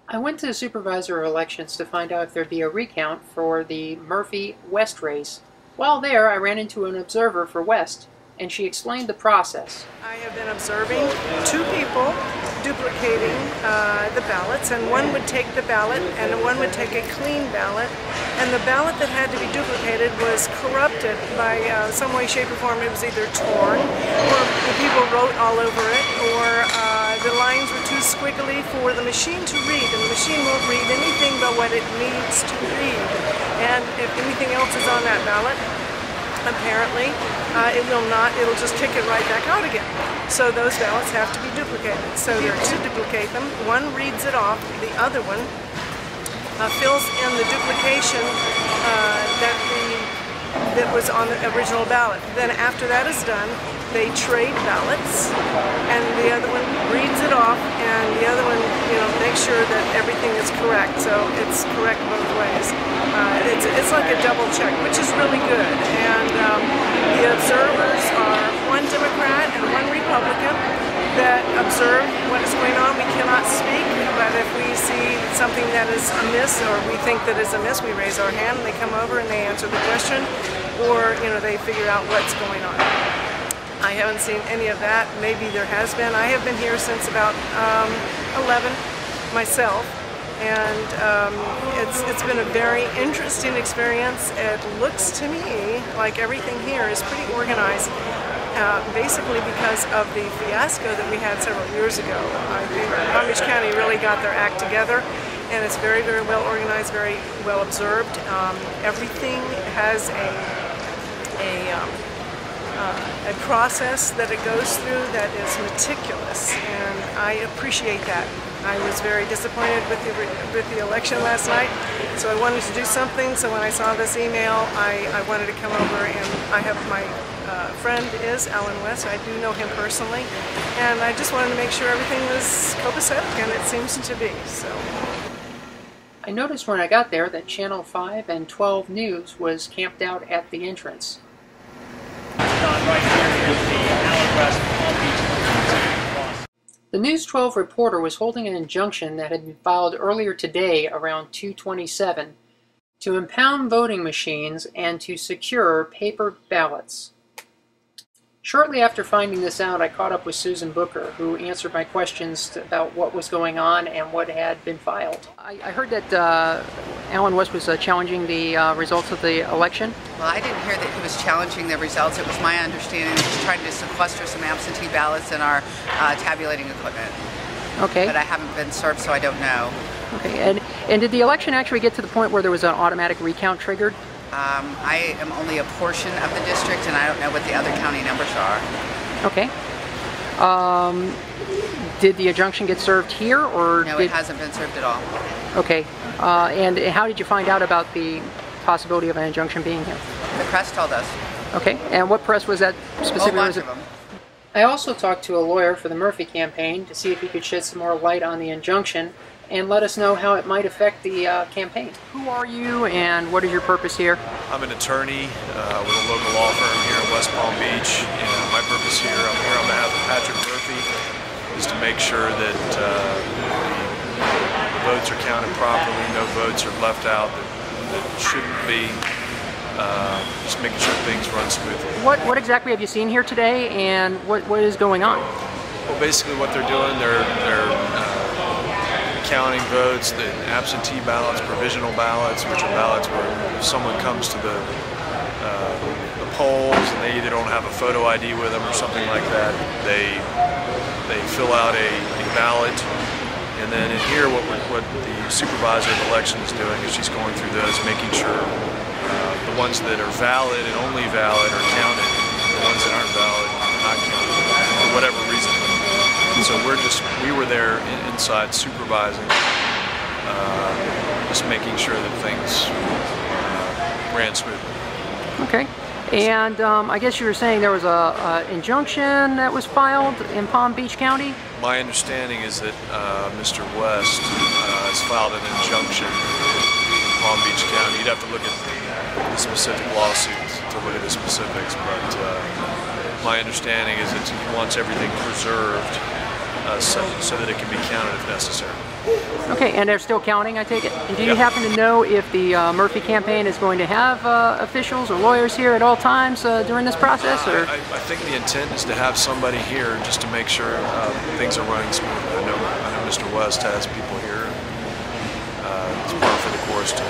I went to the supervisor of elections to find out if there'd be a recount for the Murphy-West race. While there, I ran into an observer for West, and she explained the process. I have been observing two people duplicating the ballots, and one would take the ballot and one would take a clean ballot, and the ballot that had to be duplicated was corrupted by some way, shape, or form. It was either torn, or the people wrote all over it, or the lines were too squiggly for the machine to read, and the machine won't read anything but what it needs to read. And if anything else is on that ballot, apparently it will not, it'll just kick it right back out again. So those ballots have to be duplicated. So there are two to duplicate them. One reads it off, the other one fills in the duplication that was on the original ballot. Then after that is done, they trade ballots, and the other one reads it off, and the other one, makes sure that everything is correct. So it's correct both ways. It's like a double check, which is really good. And the observers are one Democrat and one Republican that observe what is going on. We cannot speak, but if we see something that is amiss, or we think that is amiss, we raise our hand and they come over and they answer the question, or they figure out what's going on. I haven't seen any of that. Maybe there has been. I have been here since about 11 myself, and it's been a very interesting experience. It looks to me like everything here is pretty organized, basically because of the fiasco that we had several years ago. I think Palm Beach County really got their act together, and it's very, very well organized, very well observed. Everything has a process that it goes through that is meticulous, and I appreciate that. I was very disappointed with the election last night, so I wanted to do something. So when I saw this email, I wanted to come over, and I have my friend is Alan West. I do know him personally, and I just wanted to make sure everything was copacetic, and it seems to be. So I noticed when I got there that Channel 5 and 12 News was camped out at the entrance. The News 12 reporter was holding an injunction that had been filed earlier today around 2:27 to impound voting machines and to secure paper ballots. Shortly after finding this out, I caught up with Susan Booker, who answered my questions about what was going on and what had been filed. I heard that Alan West was challenging the results of the election. Well, I didn't hear that he was challenging the results. It was my understanding that he's trying to sequester some absentee ballots in our tabulating equipment. Okay. But I haven't been served, so I don't know. Okay, and did the election actually get to the point where there was an automatic recount triggered? I am only a portion of the district, and I don't know what the other county numbers are. Okay. Did the injunction get served here, or no? It hasn't been served at all. Okay. And how did you find out about the possibility of an injunction being here? The press told us. Okay. And what press was that specifically? A bunch of them. I also talked to a lawyer for the Murphy campaign to see if he could shed some more light on the injunction and let us know how it might affect the campaign. Who are you, and what is your purpose here? I'm an attorney with a local law firm here in West Palm Beach, and my purpose here, I'm here on behalf of Patrick Murphy, is to make sure that the votes are counted properly, no votes are left out that shouldn't be, just making sure things run smoothly. What exactly have you seen here today, and what is going on? Well, basically what they're doing, they're counting votes, the absentee ballots, provisional ballots, which are ballots where if someone comes to the polls and they either don't have a photo ID with them or something like that, they fill out a ballot, and then in here what the supervisor of election is doing is she's going through those, making sure the ones that are valid and only valid are counted, the ones that aren't valid are not counted for whatever reason. So we were there inside supervising, just making sure that things ran smoothly. Okay. And I guess you were saying there was an injunction that was filed in Palm Beach County? My understanding is that Mr. West has filed an injunction in Palm Beach County. You'd have to look at the specific lawsuits to look at the specifics, but my understanding is that he wants everything preserved so that it can be counted if necessary. Okay, and they're still counting, I take it? Do you happen to know if the Murphy campaign is going to have officials or lawyers here at all times during this process? Or? I think the intent is to have somebody here just to make sure things are running smoothly. I know Mr. West has people here. It's part of the course to